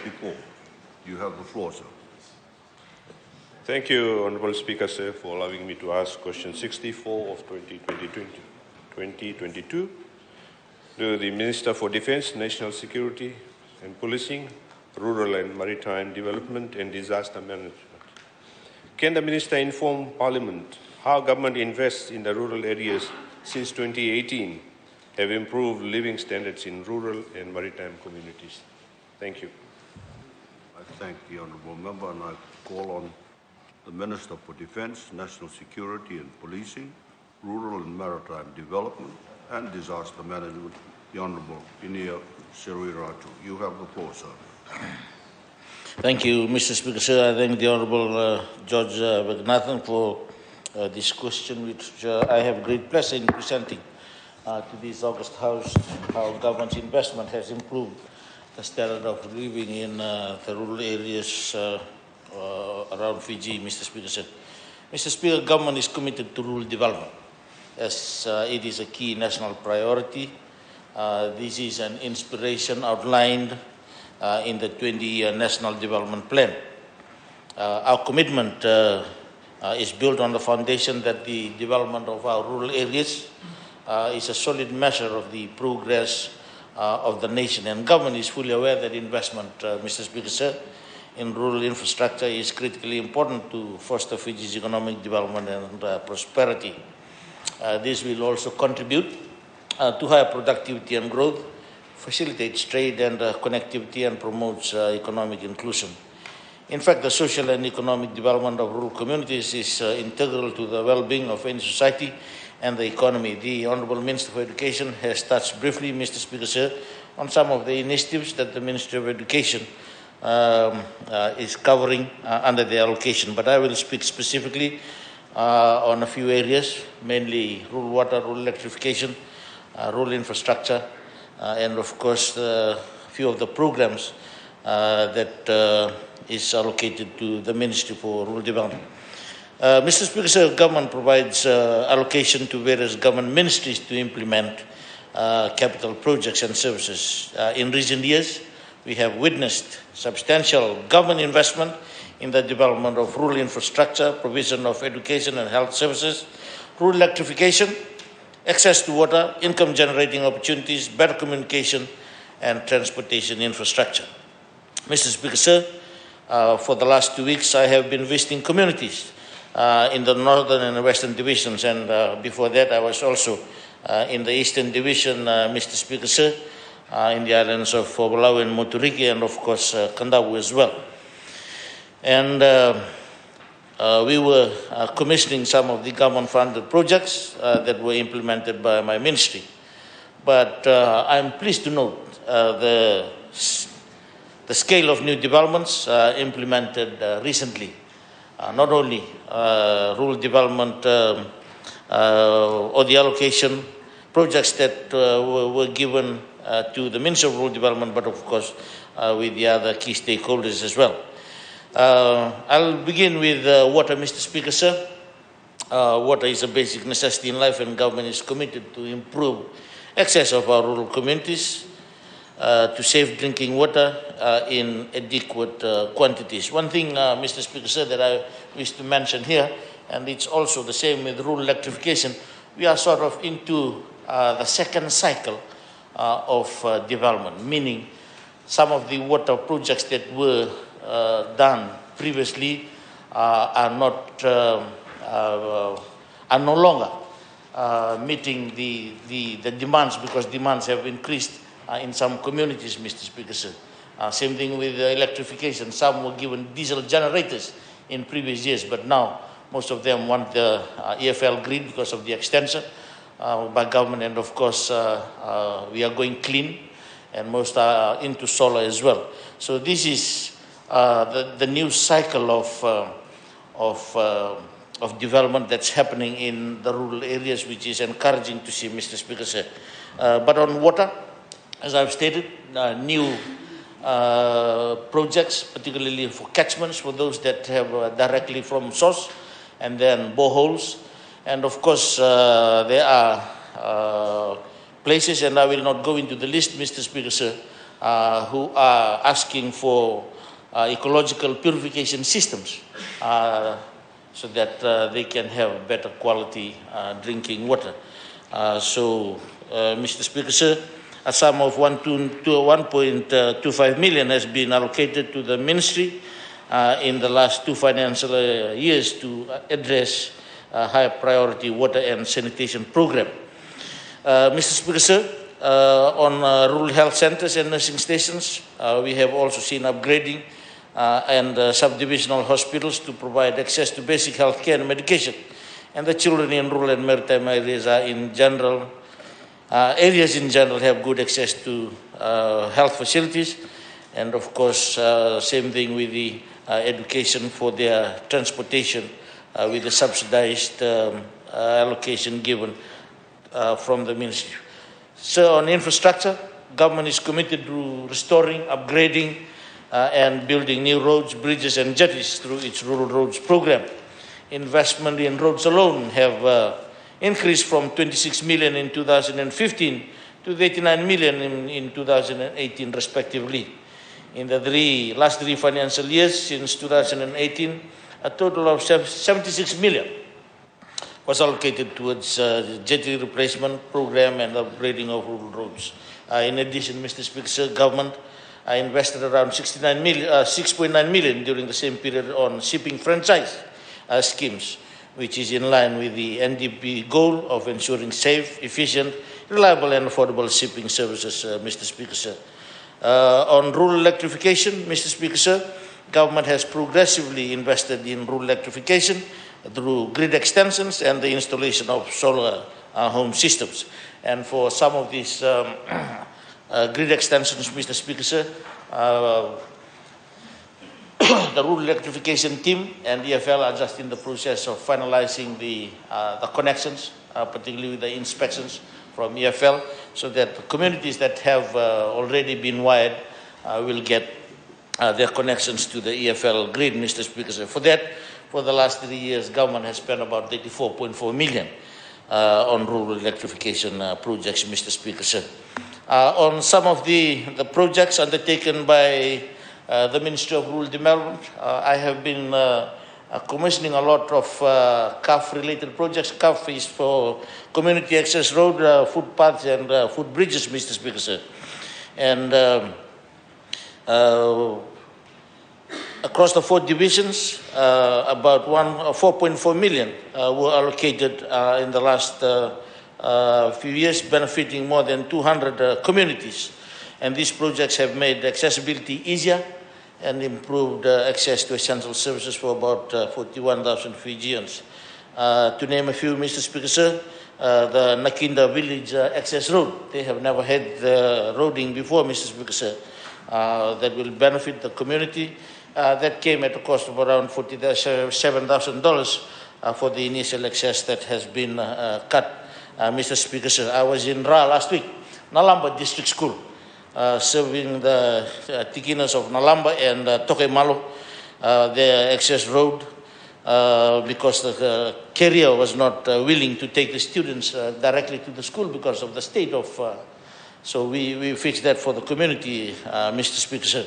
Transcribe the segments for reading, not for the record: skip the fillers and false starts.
64. You have the floor, sir. Thank you, Honourable Speaker, sir, for allowing me to ask question 64 of 2022 to the Minister for Defence, National Security and Policing, Rural and Maritime Development and Disaster Management. Can the Minister inform Parliament how government invests in the rural areas since 2018 have improved living standards in rural and maritime communities? Thank you. I thank the honourable member and I call on the Minister for Defence, National Security and Policing, Rural and Maritime Development and Disaster Management, the Honourable Inia Seruiratu. You have the floor, sir. Thank you, Mr. Speaker, sir. I thank the Honourable George Vegnathan for this question, which I have great pleasure in presenting to this August House, how government's investment has improved the standard of living in the rural areas around Fiji, Mr. Speaker, sir. Mr. Speaker, government is committed to rural development as it is a key national priority. This is an inspiration outlined in the 20-year National Development Plan. Our commitment is built on the foundation that the development of our rural areas is a solid measure of the progress of the nation. And government is fully aware that investment, Mr. Speaker, sir, in rural infrastructure is critically important to foster Fiji's economic development and prosperity. This will also contribute to higher productivity and growth, facilitates trade and connectivity, and promotes economic inclusion. In fact, the social and economic development of rural communities is integral to the well-being of any society and the economy. The Honourable Minister for Education has touched briefly, Mr. Speaker, sir, on some of the initiatives that the Ministry of Education is covering under the allocation. But I will speak specifically on a few areas, mainly rural water, rural electrification, rural infrastructure, and of course a few of the programs that is allocated to the Ministry for Rural Development. Mr. Speaker, sir, government provides allocation to various government ministries to implement capital projects and services. In recent years, we have witnessed substantial government investment in the development of rural infrastructure, provision of education and health services, rural electrification, access to water, income-generating opportunities, better communication, and transportation infrastructure. Mr. Speaker, sir, for the last 2 weeks, I have been visiting communities in the northern and western divisions, and before that, I was also in the eastern division, Mr. Speaker, sir, in the islands of Palau and Moturiki, and of course, Kandawu as well. And we were commissioning some of the government-funded projects that were implemented by my ministry. But I'm pleased to note the scale of new developments implemented recently. Not only rural development or the allocation projects that were given to the Ministry of Rural Development, but of course with the other key stakeholders as well. I'll begin with water, Mr. Speaker, sir. Water is a basic necessity in life, and government is committed to improve access of our rural communities to safe drinking water in adequate quantities. One thing, Mr. Speaker, sir, that I wish to mention here, and it's also the same with rural electrification, we are sort of into the second cycle of development, meaning some of the water projects that were done previously are no longer meeting the demands, because demands have increased in some communities, Mr. Speaker, sir. Same thing with electrification. Some were given diesel generators in previous years, but now most of them want the EFL grid because of the extension by government, and of course we are going clean, and most are into solar as well. So this is the new cycle of development that's happening in the rural areas, which is encouraging to see, Mr. Speaker, sir. But on water, as I've stated, new projects, particularly for catchments, for those that have directly from source, and then boreholes. And of course, there are places, and I will not go into the list, Mr. Speaker, sir, who are asking for ecological purification systems so that they can have better quality drinking water. Mr. Speaker, sir, a sum of 1.25 million has been allocated to the ministry in the last 2 financial years to address high priority water and sanitation program. Mr. Speaker, sir, on rural health centers and nursing stations, we have also seen upgrading and subdivisional hospitals to provide access to basic health care and medication. And the children in rural and maritime areas are in general have good access to health facilities. And of course, same thing with the education for their transportation with the subsidized allocation given from the ministry. So on infrastructure, government is committed to restoring, upgrading, and building new roads, bridges, and jetties through its rural roads program. Investment in roads alone have increased from 26 million in 2015 to 89 million in 2018, respectively. In the last three financial years, since 2018, a total of 76 million was allocated towards jetty replacement program and upgrading of rural roads. In addition, Mr. Speaker, sir, government invested around 6.9 million during the same period on shipping franchise schemes, which is in line with the NDP goal of ensuring safe, efficient, reliable and affordable shipping services, Mr. Speaker, sir. On rural electrification, Mr. Speaker, sir, government has progressively invested in rural electrification through grid extensions and the installation of solar home systems. And for some of these grid extensions, Mr. Speaker, sir, the rural electrification team and EFL are just in the process of finalizing the connections, particularly with the inspections from EFL, so that the communities that have already been wired will get their connections to the EFL grid, Mr. Speaker, sir. For that, for the last 3 years, government has spent about 34.4 million on rural electrification projects, Mr. Speaker, sir. On some of the projects undertaken by the Ministry of Rural Development, I have been commissioning a lot of CAF-related projects. CAF is for Community Access Road, footpaths and footbridges, Mr. Speaker, sir. And across the 4 divisions, about 4.4 million were allocated in the last few years, benefiting more than 200 communities. And these projects have made accessibility easier and improved access to essential services for about 41,000 Fijians. To name a few, Mr. Speaker, sir, the Nakinda village access road, they have never had the roading before, Mr. Speaker, sir, that will benefit the community. That came at a cost of around $47,000 for the initial access that has been cut, Mr. Speaker, sir. I was in Ra last week, Nalamba District School, serving the Tikinas of Nalamba and Tokemalo, their access road, because the carrier was not willing to take the students directly to the school because of the state of... so we fixed that for the community, Mr. Speaker, sir.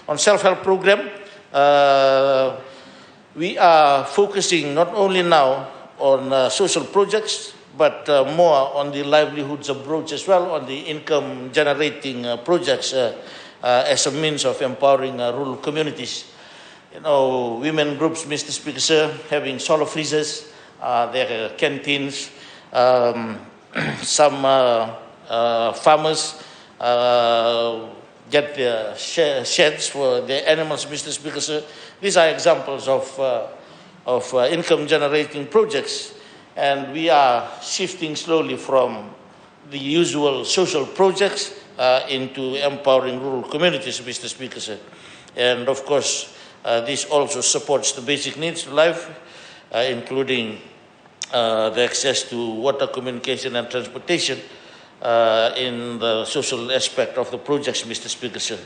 On self-help program, we are focusing not only now on social projects, but more on the livelihoods approach as well, on the income-generating projects as a means of empowering rural communities. You know, women groups, Mr. Speaker, sir, having solar freezers, their canteens, some farmers get their sheds for their animals, Mr. Speaker, sir. These are examples of income-generating projects. And we are shifting slowly from the usual social projects into empowering rural communities, Mr. Speaker, sir. And of course, this also supports the basic needs of life, including the access to water, communication, and transportation in the social aspect of the projects, Mr. Speaker, sir.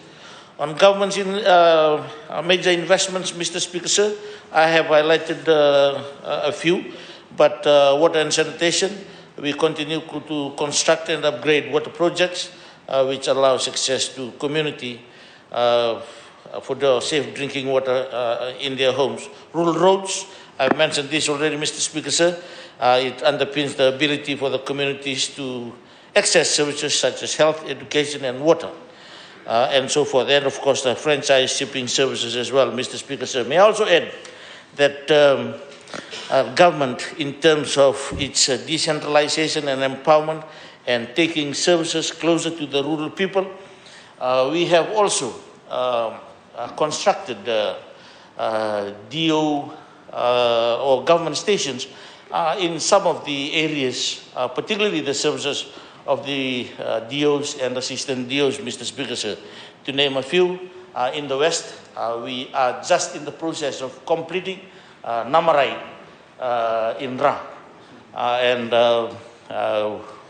On government's major investments, Mr. Speaker, sir, I have highlighted a few. But water and sanitation, we continue to construct and upgrade water projects which allows access to community for the safe drinking water in their homes. Rural roads, I've mentioned this already, Mr. Speaker, sir. It underpins the ability for the communities to access services such as health, education, and water, and so forth. And of course, the franchise shipping services as well, Mr. Speaker, sir. May I also add that government, in terms of its decentralization and empowerment and taking services closer to the rural people, we have also constructed DO or government stations in some of the areas, particularly the services of the DOs and assistant DOs, Mr. Speaker, sir. To name a few, in the West, we are just in the process of completing Namarai in Ra, and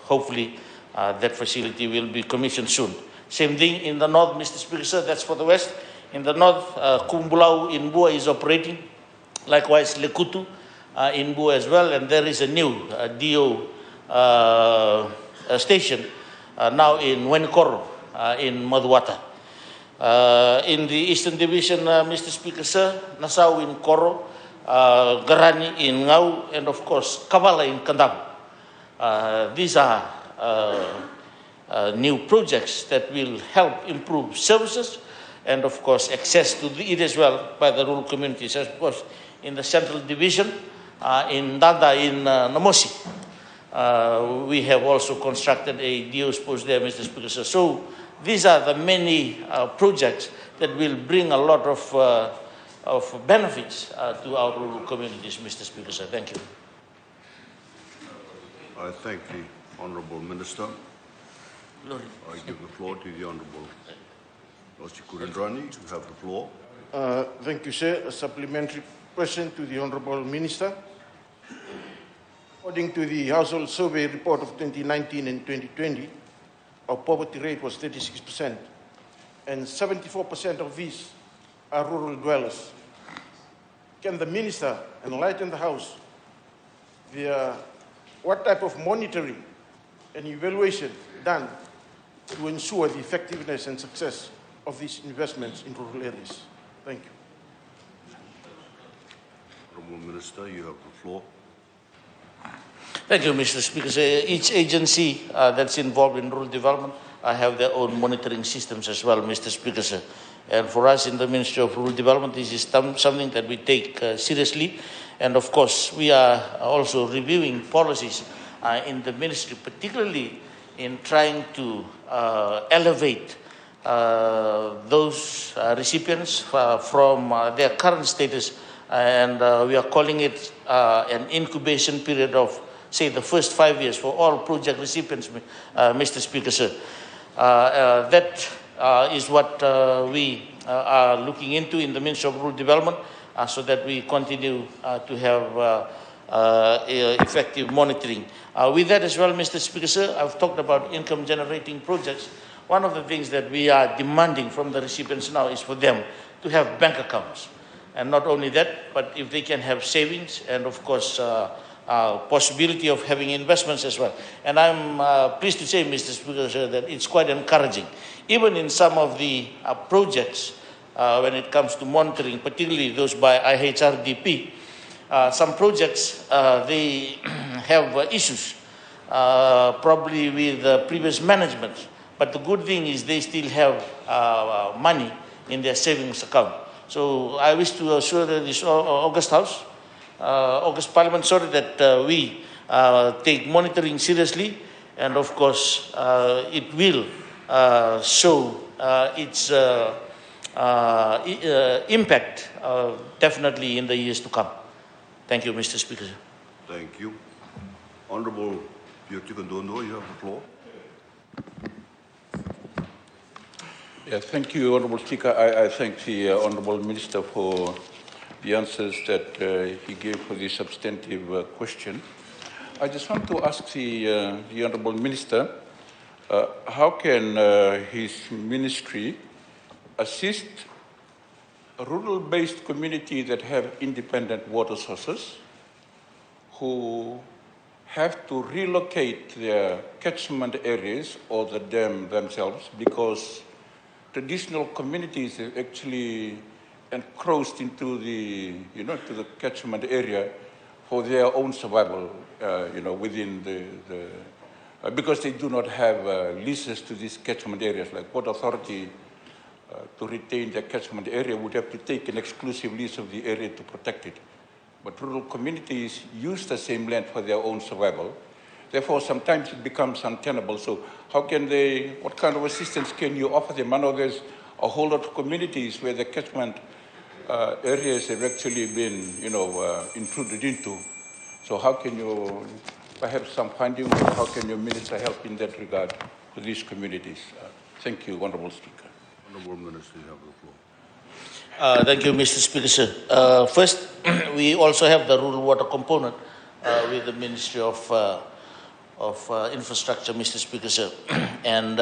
hopefully that facility will be commissioned soon. Same thing in the North, Mr. Speaker, sir, that's for the West. In the North, Kumbulau in Bua is operating. Likewise, Lekutu in Bua as well, and there is a new DO station now in Wenkoro in Maduata. In the Eastern Division, Mr. Speaker, sir, Nassau in Koro, Garani in Ngau, and of course, Kavala in Kandang. These are new projects that will help improve services and of course access to it as well by the rural communities. Of course, in the Central Division, in Dada in Namosi, we have also constructed a DO's post there, Mr. Speaker. So these are the many projects that will bring a lot of benefits to our rural communities, Mr. Speaker. Thank you. I thank the Honourable Minister. Lord. I give the floor to the Honourable Osi Kurindrani. You have the floor. Thank you, sir. A supplementary question to the Honourable Minister. According to the Household Survey report of 2019 and 2020, our poverty rate was 36%, and 74% of these are rural dwellers. Can the Minister enlighten the House via what type of monitoring and evaluation done to ensure the effectiveness and success of these investments in rural areas? Thank you. Honourable Minister, you have the floor. Thank you, Mr. Speaker. Each agency that's involved in rural development have their own monitoring systems as well, Mr. Speaker. And for us in the Ministry of Rural Development, this is something that we take seriously. And of course, we are also reviewing policies in the ministry, particularly in trying to elevate those recipients from their current status. And we are calling it an incubation period of, say, the first 5 years for all project recipients, Mr. Speaker, sir. That is what we are looking into in the Ministry of Rural Development, so that we continue to have effective monitoring. With that as well, Mr. Speaker, sir, I've talked about income generating projects. One of the things that we are demanding from the recipients now is for them to have bank accounts. And not only that, but if they can have savings and of course possibility of having investments as well. And I'm pleased to say, Mr. Speaker, sir, that it's quite encouraging. Even in some of the projects, when it comes to monitoring, particularly those by IHRDP, some projects, they have issues, probably with previous management. But the good thing is they still have money in their savings account. So I wish to assure this August House, August Parliament, sorry, that we take monitoring seriously, and of course it will show its impact definitely in the years to come. Thank you, Mr. Speaker. Thank you. Honourable Piotikandondo, you have the floor. Yes, thank you, Honourable Speaker. I thank the Honourable Minister for the answers that he gave for the substantive question. I just want to ask the Honourable Minister, how can his ministry assist a rural-based community that have independent water sources, who have to relocate their catchment areas or the dam themselves because traditional communities have actually encroached into the, to the catchment area for their own survival, within because they do not have leases to these catchment areas. Like Port Authority, to retain their catchment area, would have to take an exclusive lease of the area to protect it. But rural communities use the same land for their own survival. Therefore, sometimes it becomes untenable. So how can they, what kind of assistance can you offer them? I know there's a whole lot of communities where the catchment areas have actually been, intruded into. So how can you, perhaps some funding, or how can your minister help in that regard for these communities? Thank you, Honourable Speaker. Honourable Minister, you have the floor. Thank you, Mr. Speaker, sir. First, we also have the rural water component with the Ministry of Infrastructure, Mr. Speaker, sir. And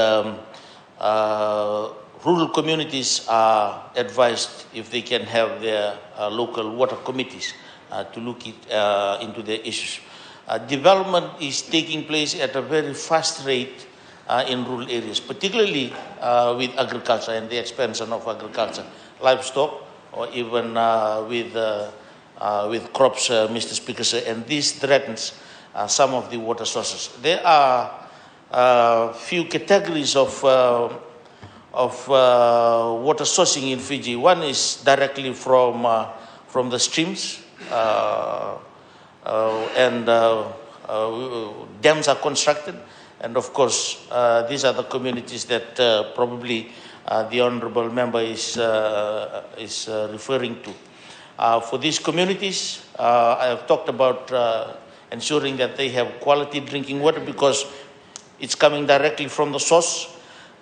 rural communities are advised if they can have their local water committees to look into their issues. Development is taking place at a very fast rate in rural areas, particularly with agriculture and the expansion of agriculture, livestock, or even with crops, Mr. Speaker, sir, and this threatens some of the water sources. There are few categories of water sourcing in Fiji. One is directly from the streams, and dams are constructed. And of course, these are the communities that probably the honourable member is referring to. For these communities, I have talked about ensuring that they have quality drinking water because it's coming directly from the source.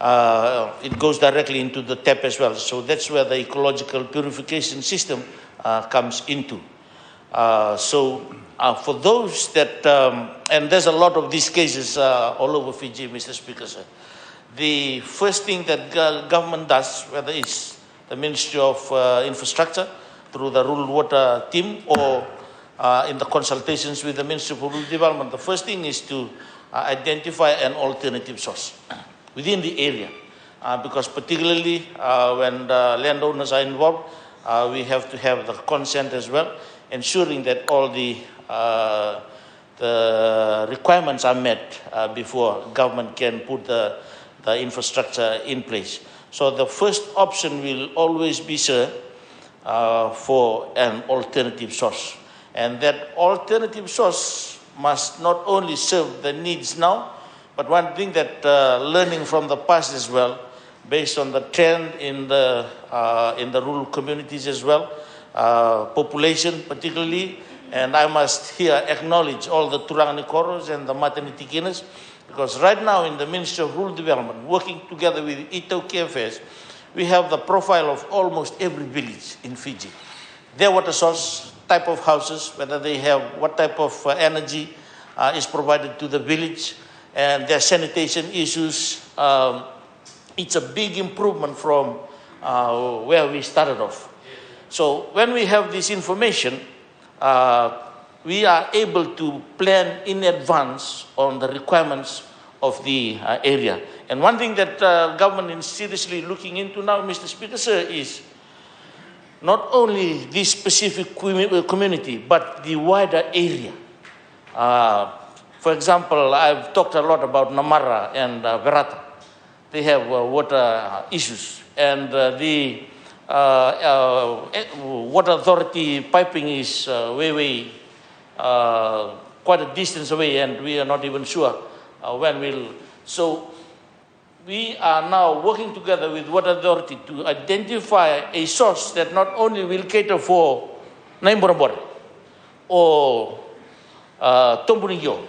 It goes directly into the tap as well. So that's where the ecological purification system comes into. For those that, and there's a lot of these cases all over Fiji, Mr. Speaker, sir. The first thing that government does, whether it's the Ministry of Infrastructure through the rural water team or in the consultations with the Ministry of Rural Development, the first thing is to identify an alternative source within the area. Because particularly when the landowners are involved, we have to have the consent as well, ensuring that all the requirements are met before government can put the infrastructure in place. So the first option will always be, sir, for an alternative source. And that alternative source must not only serve the needs now, but one thing that learning from the past as well, based on the trend in the rural communities as well, population particularly, and I must here acknowledge all the Turanganikoros and the Matanitikinas, because right now in the Ministry of Rural Development, working together with Ito KFS, we have the profile of almost every village in Fiji. Their water source, type of houses, whether they have what type of energy is provided to the village, and their sanitation issues. It's a big improvement from where we started off. So when we have this information, we are able to plan in advance on the requirements of the area. And one thing that government is seriously looking into now, Mr. Speaker, sir, is not only this specific community, but the wider area. For example, I've talked a lot about Namara and Verata. They have water issues, and the water authority piping is way quite a distance away, and we are not even sure when we'll. So we are now working together with water authority to identify a source that not only will cater for Naimborabor or Tomburingyo,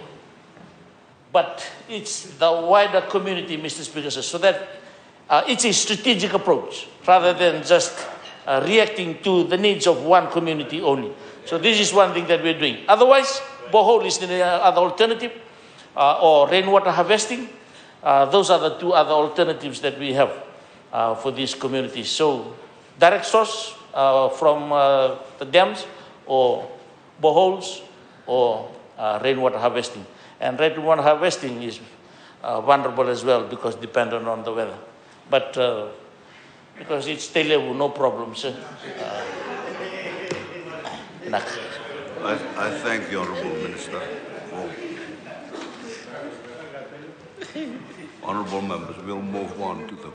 but it's the wider community, Mr. Speaker, so that it's a strategic approach rather than just reacting to the needs of one community only. So this is one thing that we're doing. Otherwise, borehole is the other alternative, or rainwater harvesting. Those are the two other alternatives that we have for these communities. So direct source from the dams or boreholes or rainwater harvesting. And rainwater harvesting is vulnerable as well because dependent on the weather. But because it's Telebu, no problems. I thank the Honourable Minister. Honourable members, we'll move on to the